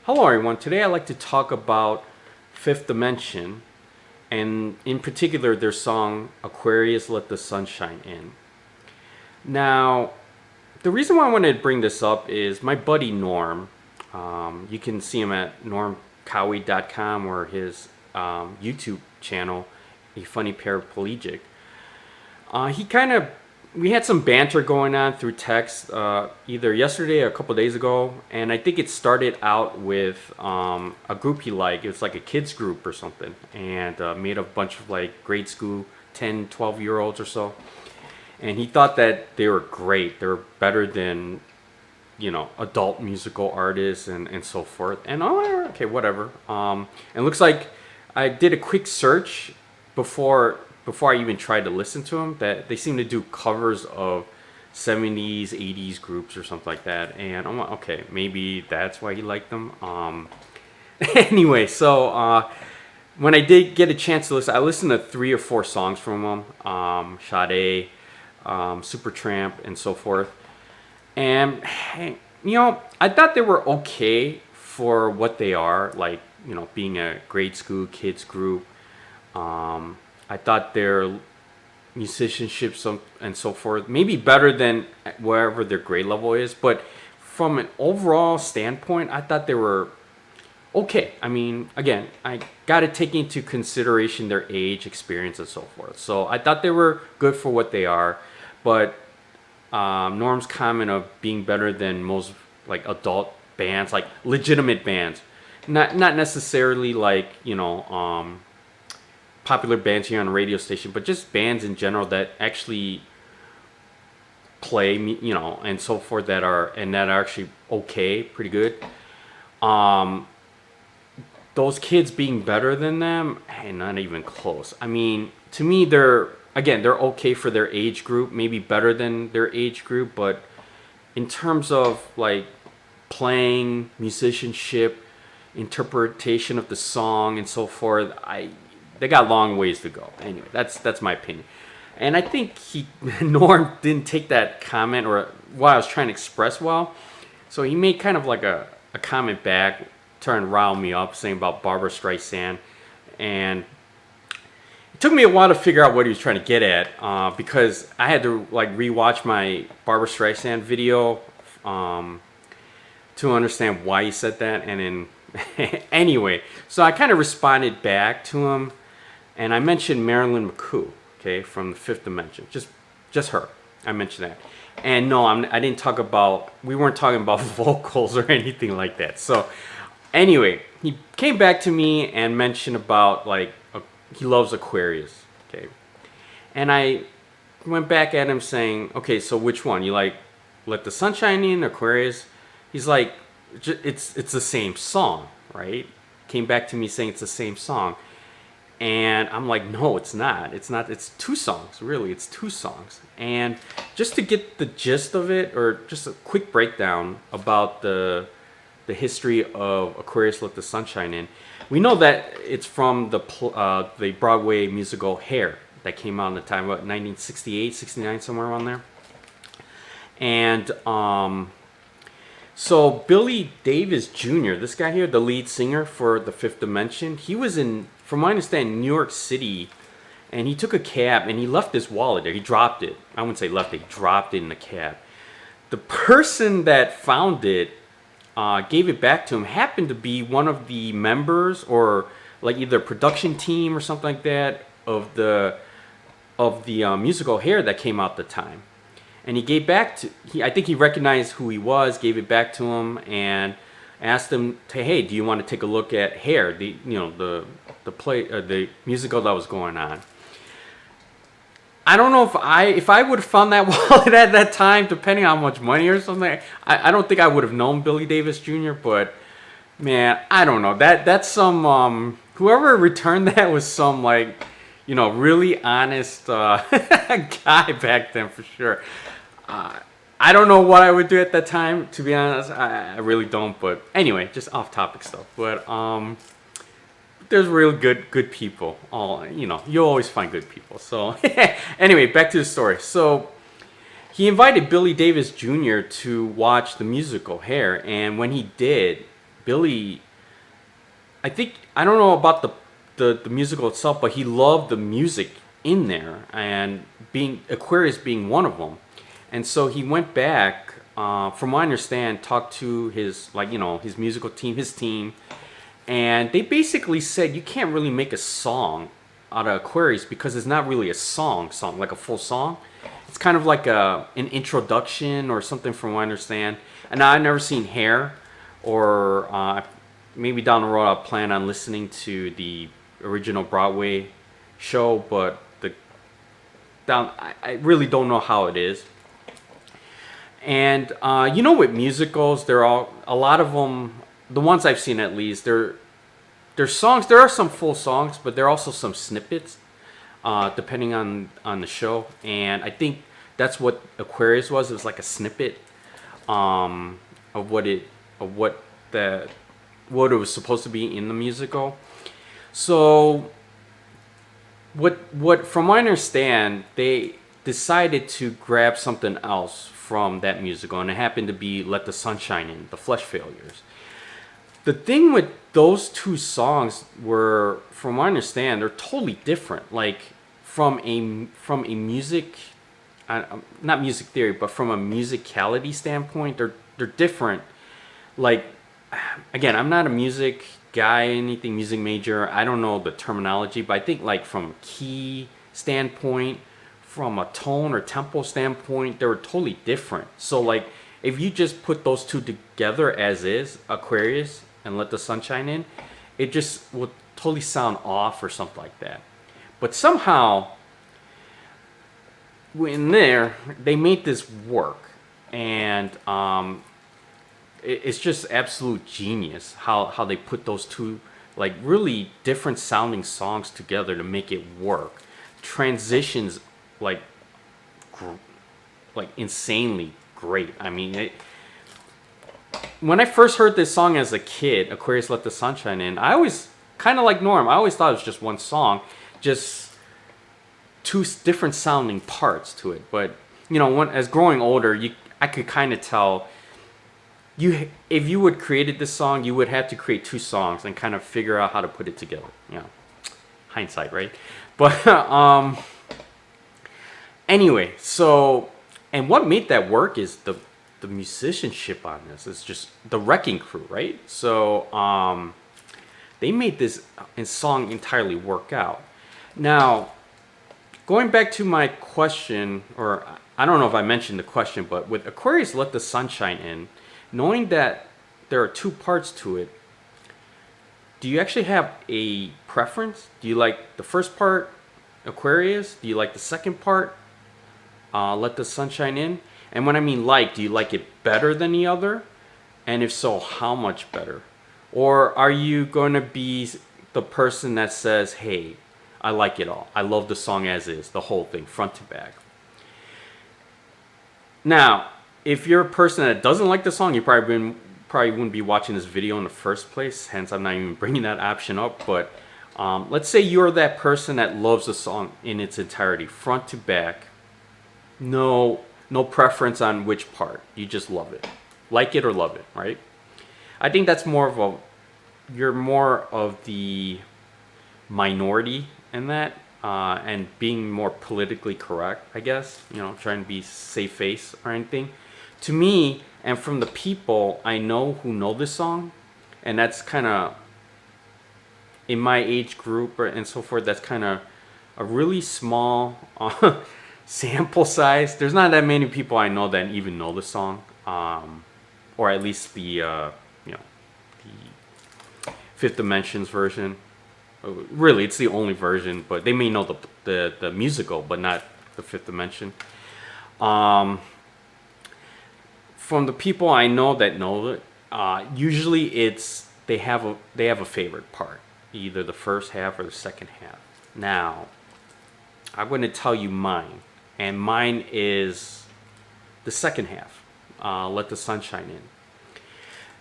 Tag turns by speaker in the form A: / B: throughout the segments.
A: Hello everyone, today I'd like to talk about Fifth Dimension and in particular their song Aquarius Let the Sunshine In. Now, the reason why I wanted to bring this up is my buddy Norm. You can see him at normcowie.com or his YouTube channel, A Funny Paraplegic. He kind of we had some banter going on through text either yesterday or a couple days ago, and I think it started out with a group he liked. It was like a kids group or something, and made a bunch of like grade school 10, 12 year olds or so. And he thought that they were great. They were better than, adult musical artists and so forth. And okay, whatever. And looks like I did a quick search before I even tried to listen to them, that they seem to do covers of 70s, 80s groups or something like that. And I'm like, okay, maybe that's why he liked them. Anyway, so when I did get a chance to listen, I listened to 3 or 4 songs from them, Sade, Supertramp, and so forth. And, I thought they were okay for what they are, like, being a grade school kids group. I thought their musicianship and so forth maybe better than wherever their grade level is, but from an overall standpoint, I thought they were okay. I mean, again, I got to take into consideration their age, experience, and so forth. So I thought they were good for what they are, but Norm's comment of being better than most like adult bands, like legitimate bands, not necessarily like popular bands here on the radio station, but just bands in general that actually play, and so forth, that are actually okay, pretty good. Those kids being better than them, not even close. I mean, to me, they're okay for their age group, maybe better than their age group, but in terms of like playing, musicianship, interpretation of the song, and so forth, they got long ways to go. Anyway, that's my opinion. And I think Norm didn't take that comment or what I was trying to express well. So he made kind of like a comment back, trying to rile me up, saying about Barbra Streisand. And it took me a while to figure out what he was trying to get at, because I had to like rewatch my Barbra Streisand video to understand why he said that. And then anyway, so I kind of responded back to him. And I mentioned Marilyn McCoo, okay, from the Fifth Dimension, just her. I mentioned that, and no, I didn't talk about. We weren't talking about vocals or anything like that. So, anyway, he came back to me and mentioned about like he loves Aquarius, okay, and I went back at him saying, okay, so which one you like? Let the Sunshine In, Aquarius? He's like, it's the same song, right? Came back to me saying it's the same song. And I'm like, no, it's not. It's not. It's 2 songs, really. It's 2 songs. And just to get the gist of it, or just a quick breakdown about the history of Aquarius Let the Sunshine In, we know that it's from the Broadway musical Hair that came out in the time, what, 1968, 69, somewhere around there. And so Billy Davis Jr., this guy here, the lead singer for the Fifth Dimension, he was in, from my understanding, New York City, and he took a cab and he left his wallet there. He dropped it. I wouldn't say left it. He dropped it in the cab. The person that found it gave it back to him happened to be one of the members, or like either production team or something like that, of the musical Hair that came out at the time. And he gave back to, I think he recognized who he was, gave it back to him, and asked him to, hey, do you want to take a look at Hair, the play, the musical that was going on. I don't know if I would have found that wallet at that time, depending on how much money or something. I don't think I would have known Billy Davis Jr., but man, I don't know. That's some whoever returned that was some like, really honest guy back then for sure. I don't know what I would do at that time, to be honest. I really don't. But anyway, just off topic stuff. But there's real good people. You always find good people. So anyway, back to the story. So he invited Billy Davis Jr. to watch the musical Hair, and when he did, Billy, I think, I don't know about the musical itself, but he loved the music in there, and being Aquarius being one of them. And so he went back, from what I understand, talked to his, like, his musical team, his team, and they basically said you can't really make a song out of Aquarius because it's not really a song like a full song. It's kind of like an introduction or something, from what I understand. And I've never seen Hair, or maybe down the road I'll plan on listening to the original Broadway show, but I really don't know how it is. And with musicals, they're all, a lot of them, the ones I've seen at least, they're songs. There are some full songs, but there are also some snippets, depending on the show. And I think that's what Aquarius was. It was like a snippet, of what the what it was supposed to be in the musical. So what from what I understand, they decided to grab something else from that musical, and it happened to be Let the Sunshine In, the Flesh Failures. The thing with those two songs were, from what I understand, they're totally different. Like, from a music, not music theory, but from a musicality standpoint, they're different. Like, again, I'm not a music guy, anything music major. I don't know the terminology, but I think, like, from key standpoint, from a tone or tempo standpoint, they were totally different. So, like, if you just put those two together as is, Aquarius and Let the Sunshine In, it just would totally sound off or something like that. But somehow, in there, they made this work, and it's just absolute genius how they put those two, like, really different sounding songs together to make it work. Transitions, like, insanely great. I mean, when I first heard this song as a kid, Aquarius Let the Sunshine In, I always, kind of like Norm, I always thought it was just one song, just two different sounding parts to it. But as growing older, I could kind of tell, if you would created this song, you would have to create two songs and kind of figure out how to put it together. Hindsight, right? But anyway, so, and what made that work is the musicianship on this. It's just the Wrecking Crew, right? So they made this song entirely work out. Now, going back to my question, or I don't know if I mentioned the question, but with Aquarius Let the Sunshine In, knowing that there are two parts to it, do you actually have a preference? Do you like the first part, Aquarius? Do you like the second part, Let the Sunshine In? And when I mean like, do you like it better than the other? And if so, how much better? Or are you going to be the person that says, hey, I like it all. I love the song as is, the whole thing, front to back. Now, if you're a person that doesn't like the song, you probably wouldn't be watching this video in the first place. Hence, I'm not even bringing that option up. But let's say you're that person that loves the song in its entirety, front to back. No preference on which part. You just love it. Like it or love it, right? I think that's you're more of the minority in that, and being more politically correct, I guess. Trying to be safe face or anything. To me, and from the people I know who know this song, and that's kind of, in my age group and so forth, that's kind of a really small sample size. There's not that many people I know that even know the song, or at least the Fifth Dimensions version. Really, it's the only version, but they may know the musical, but not the Fifth Dimension. From the people I know that know it, usually they have a favorite part, either the first half or the second half. Now, I'm going to tell you mine. And mine is the second half, Let the Sunshine In.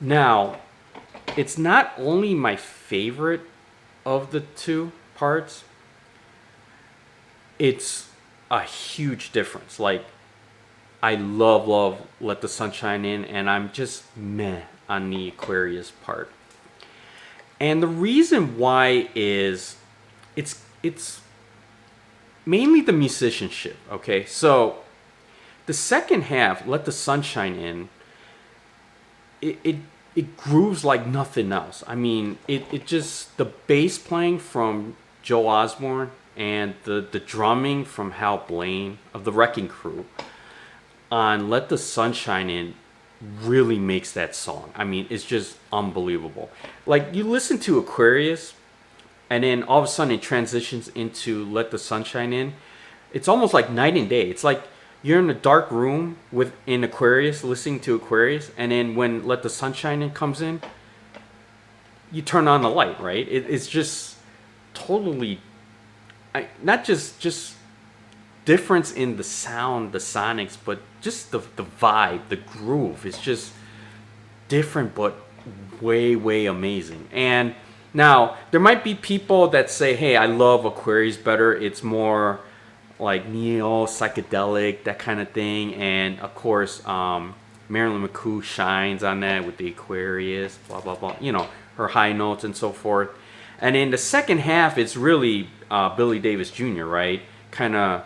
A: Now, it's not only my favorite of the two parts, it's a huge difference. Like, I love Let the Sunshine In, and I'm just meh on the Aquarius part. And the reason why is it's mainly the musicianship, okay? So the second half, Let the Sunshine In, it grooves like nothing else. I mean, it just, the bass playing from Joe Osborne and the drumming from Hal Blaine of the Wrecking Crew on Let the Sunshine In really makes that song. I mean, it's just unbelievable. Like, you listen to Aquarius, and then all of a sudden it transitions into Let the Sunshine In. It's almost like night and day. It's like you're in a dark room in Aquarius, listening to Aquarius, and then when Let the Sunshine In comes in, you turn on the light, right? It's just totally, not just difference in the sound, the sonics, but just the vibe, the groove. It's just different, but way amazing. And now there might be people that say, hey, I love Aquarius better. It's more like neo psychedelic, that kind of thing. And of course, Marilyn McCoo shines on that with the Aquarius, blah blah blah, you know, her high notes and so forth. And in the second half, it's really Billy Davis Jr., right, kind of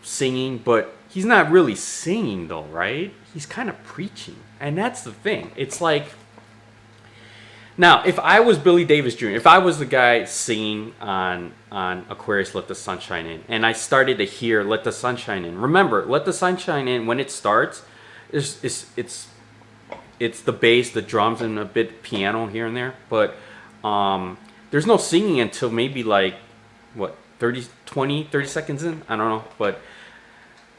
A: singing, but he's not really singing though, right? He's kind of preaching. And that's the thing. It's like, now if I was Billy Davis Jr., if I was the guy singing on Aquarius Let the Sunshine In, and I started to hear Let the Sunshine In, remember, Let the Sunshine In, when it starts, it's the bass, the drums, and a bit piano here and there, but there's no singing until maybe like what, 30 seconds in, I don't know. But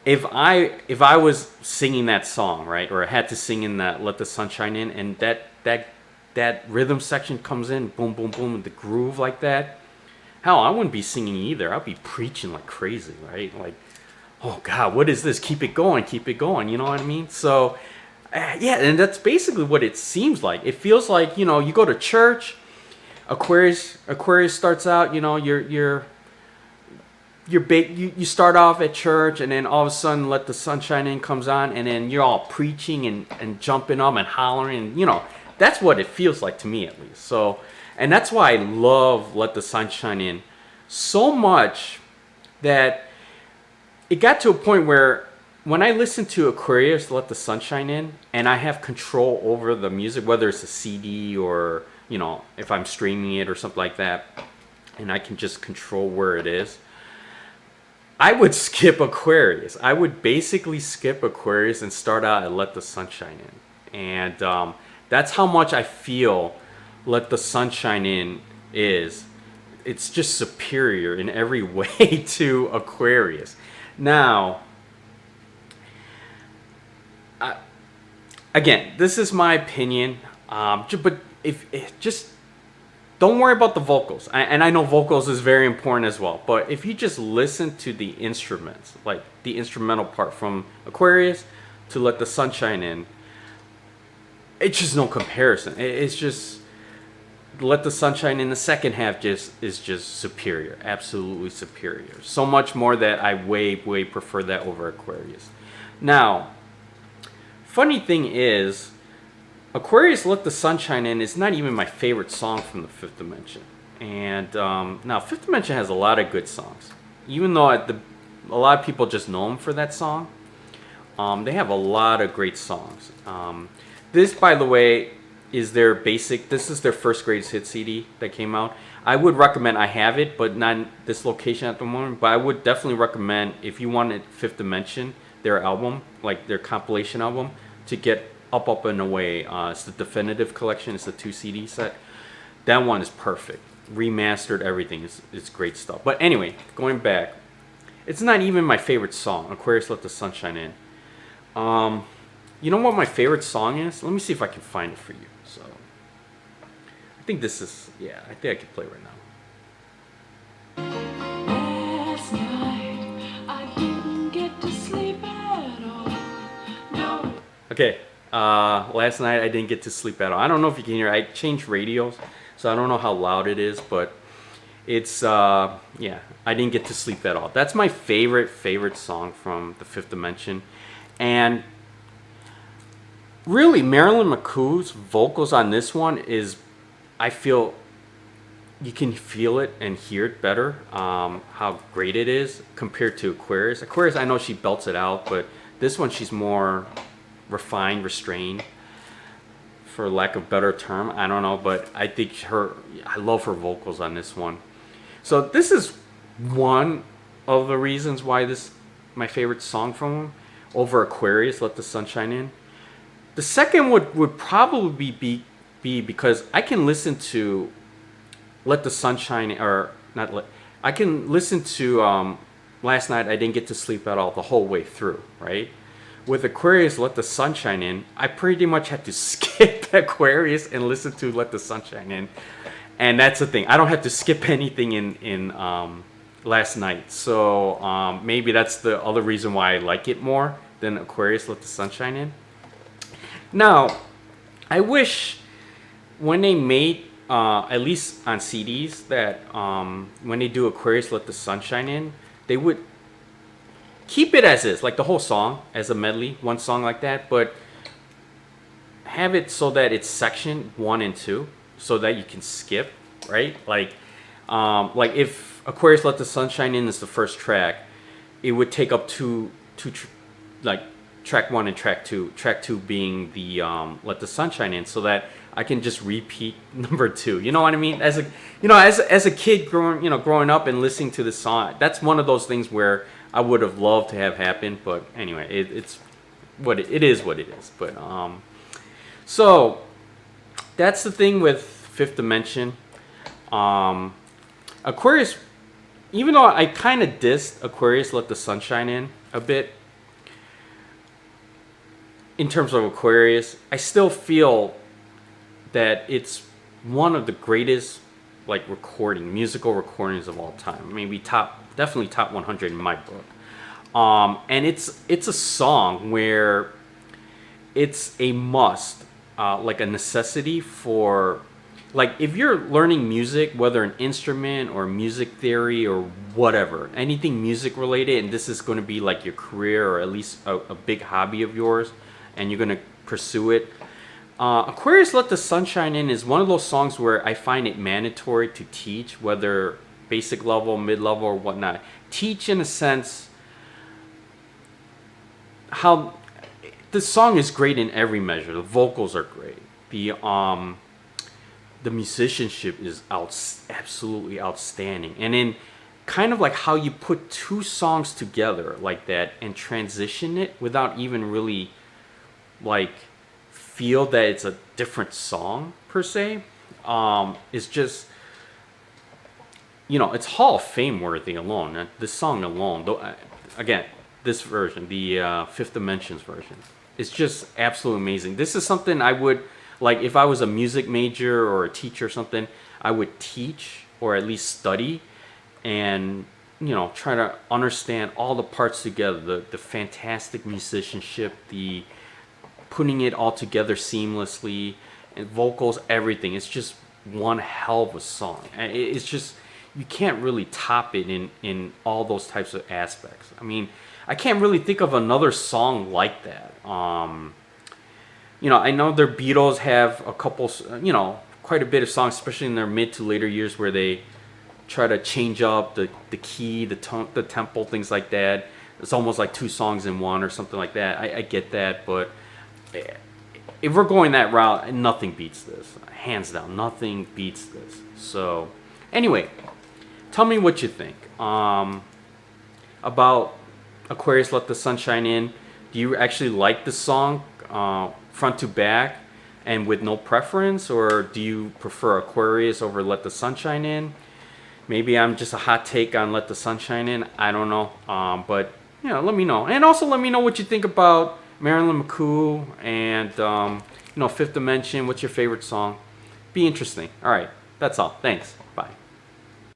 A: if I was singing that song, right, or I had to sing in that Let the Sunshine In, and that rhythm section comes in, boom boom boom, with the groove like that, hell, I wouldn't be singing either. I'd be preaching like crazy, right? Like, oh God, what is this? Keep it going, you know what I mean? So yeah, and that's basically what it seems like. It feels like, you know, you go to church, Aquarius starts out, you know, you start off at church, and then all of a sudden Let the Sunshine In comes on, and then you're all preaching and jumping up and hollering, and, you know, that's what it feels like to me, at least. So, and that's why I love Let the Sunshine In so much, that it got to a point where when I listen to Aquarius Let the Sunshine In, and I have control over the music, whether it's a CD or, you know, if I'm streaming it or something like that, and I can just control where it is, I would skip Aquarius. I would basically skip Aquarius and start out at Let the Sunshine In. And that's how much I feel Let the Sunshine In is. It's just superior in every way to Aquarius. Now, again, this is my opinion, but just don't worry about the vocals. And I know vocals is very important as well. But if you just listen to the instruments, like the instrumental part from Aquarius to Let the Sunshine In, it's just no comparison. It's just, Let the Sunshine In the second half is just superior, absolutely superior. So much more that I way prefer that over Aquarius. Now, funny thing is, Aquarius Let the Sunshine In is not even my favorite song from the Fifth Dimension. And now, Fifth Dimension has a lot of good songs. Even though a lot of people just know them for that song, they have a lot of great songs. This, by the way, is their this is their first greatest hit CD that came out. I would recommend, I have it, but not in this location at the moment, but I would definitely recommend, if you wanted Fifth Dimension, their album, like their compilation album, to get Up and Away. It's the definitive collection. It's a 2 CD set. That one is perfect. Remastered, everything. It's great stuff. But anyway, going back, it's not even my favorite song, Aquarius Let the Sunshine In. You know what my favorite song is? Let me see if I can find it for you. So, I think this is, yeah, I think I can play right now.
B: Last night I didn't get to sleep at all. No.
A: Okay. Last night I didn't get to sleep at all. I don't know if you can hear. I changed radios, so I don't know how loud it is, but it's yeah, I didn't get to sleep at all. That's my favorite song from the Fifth Dimension. And really, Marilyn McCoo's vocals on this one is, I feel, you can feel it and hear it better, how great it is compared to Aquarius. Aquarius, I know she belts it out, but this one she's more refined, restrained, for lack of a better term. I don't know, but I think I love her vocals on this one. So this is one of the reasons why this my favorite song from him over Aquarius, Let the Sunshine In. The second would probably be because I can listen to Let the Sunshine, or not let, I can listen to Last Night I Didn't Get to Sleep at All the whole way through, right? With Aquarius, Let the Sunshine In, I pretty much had to skip Aquarius and listen to Let the Sunshine In. And that's the thing. I don't have to skip anything in Last Night. So maybe that's the other reason why I like it more than Aquarius, Let the Sunshine In. Now, I wish when they made, at least on CDs, that when they do Aquarius, Let the Sunshine In, they would keep it as is, like the whole song as a medley, one song like that, but have it so that it's section 1 and 2, so that you can skip, right? Like if Aquarius Let the Sunshine In is the first track, it would take up like track 1 and track 2. Track 2 being the Let the Sunshine In, so that I can just repeat number 2. You know what I mean? As a kid growing up and listening to the song, that's one of those things where I would have loved to have happened, but anyway, it's what it is. What it is. But so that's the thing with Fifth Dimension. Aquarius, even though I kind of dissed Aquarius Let the Sunshine In a bit, in terms of Aquarius, I still feel that it's one of the greatest musical recordings of all time. Maybe definitely top 100 in my book. And it's a song where it's a must, like a necessity for, like, if you're learning music, whether an instrument or music theory or whatever, anything music related, and this is going to be like your career or at least a big hobby of yours, and you're going to pursue it. Aquarius Let the Sunshine In is one of those songs where I find it mandatory to teach, whether basic level, mid-level, or whatnot. Teach in a sense how the song is great in every measure. The vocals are great. The musicianship is absolutely outstanding. And in kind of like how you put two songs together like that and transition it without even really like feel that it's a different song per se, is just, it's Hall of Fame worthy alone. This song alone, though, again, this version, the Fifth Dimensions version, it's just absolutely amazing. This is something I would, like, if I was a music major or a teacher or something, I would teach or at least study and, try to understand all the parts together, the fantastic musicianship, the putting it all together seamlessly, and vocals, everything. It's just one hell of a song. It's just, you can't really top it in all those types of aspects. I mean, I can't really think of another song like that. I know their Beatles have a couple, quite a bit of songs, especially in their mid to later years, where they try to change up the key, the tone, the tempo, things like that. It's almost like two songs in one or something like that. I get that, but if we're going that route, nothing beats this. Hands down, nothing beats this. So, anyway, tell me what you think about Aquarius Let the Sunshine In. Do you actually like the song front to back and with no preference, or do you prefer Aquarius over Let the Sunshine In? Maybe I'm just a hot take on Let the Sunshine In. I don't know. But, let me know. And also let me know what you think about Marilyn McCoo and, Fifth Dimension. What's your favorite song? Be interesting. All right. That's all. Thanks. Bye.